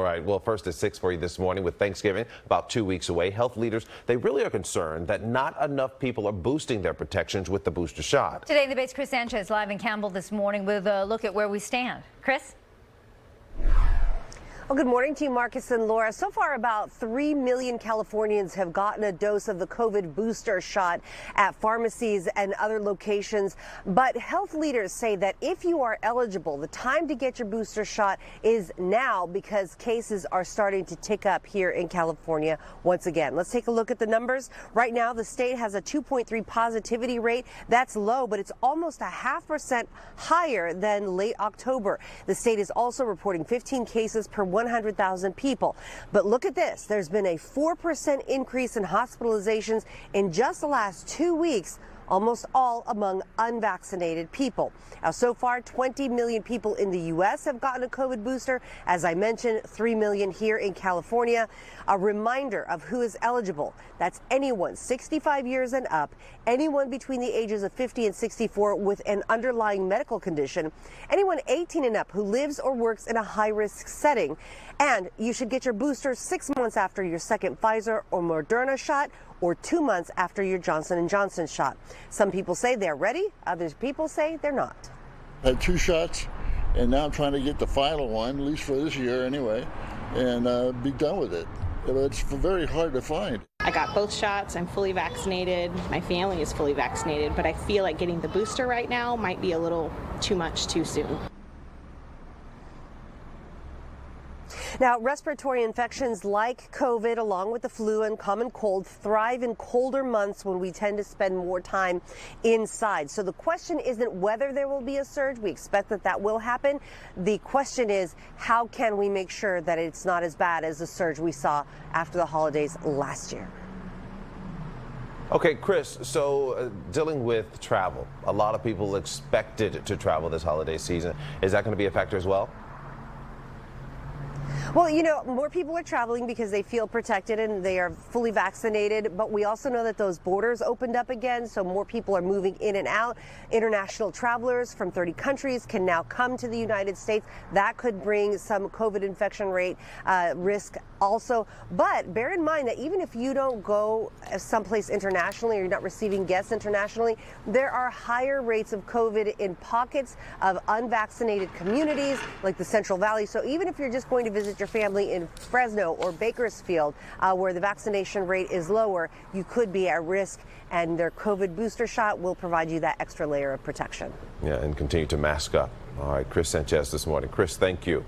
right. Well, first at 6 for you this morning with Thanksgiving about 2 weeks away. Health leaders, they really are concerned that not enough people are boosting their protections with the booster shot. Today in the base, Kris Sanchez live in Campbell this morning with a look at where we stand. Kris? Well, good morning to you, Marcus and Laura. So far, about 3 million Californians have gotten a dose of the COVID booster shot at pharmacies and other locations. But health leaders say that if you are eligible, the time to get your booster shot is now because cases are starting to tick up here in California once again. Let's take a look at the numbers. Right now, the state has a 2.3 positivity rate. That's low, but it's almost 0.5% higher than late October. The state is also reporting 15 cases per 100,000 people. But look at this. There's been a 4% increase in hospitalizations in just the last 2 weeks, almost all among unvaccinated people. Now, so far, 20 million people in the U.S. have gotten a COVID booster. As I mentioned, 3 million here in California. A reminder of who is eligible. That's anyone 65 years and up, anyone between the ages of 50 and 64 with an underlying medical condition, anyone 18 and up who lives or works in a high-risk setting. And you should get your booster 6 months after your second Pfizer or Moderna shot, or 2 months after your Johnson & Johnson shot. Some people say they're ready, others people say they're not. I had 2 shots, and now I'm trying to get the final one, at least for this year anyway, and be done with it. It's very hard to find. I got both shots. I'm fully vaccinated. My family is fully vaccinated, but I feel like getting the booster right now might be a little too much too soon. Now, respiratory infections like COVID, along with the flu and common cold, thrive in colder months when we tend to spend more time inside. So the question isn't whether there will be a surge. We expect that that will happen. The question is, how can we make sure that it's not as bad as the surge we saw after the holidays last year? Okay, Kris, so dealing with travel, a lot of people expected to travel this holiday season. Is that going to be a factor as well? Well, you know, more people are traveling because they feel protected and they are fully vaccinated. But we also know that those borders opened up again, so more people are moving in and out. International travelers from 30 countries can now come to the United States. That could bring some COVID infection rate risk also. But bear in mind that even if you don't go someplace internationally or you're not receiving guests internationally, there are higher rates of COVID in pockets of unvaccinated communities like the Central Valley. So even if you're just going to visit your family in Fresno or Bakersfield, where the vaccination rate is lower, you could be at risk, and their COVID booster shot will provide you that extra layer of protection. Yeah, and continue to mask up. All right, Kris Sanchez this morning. Kris, thank you.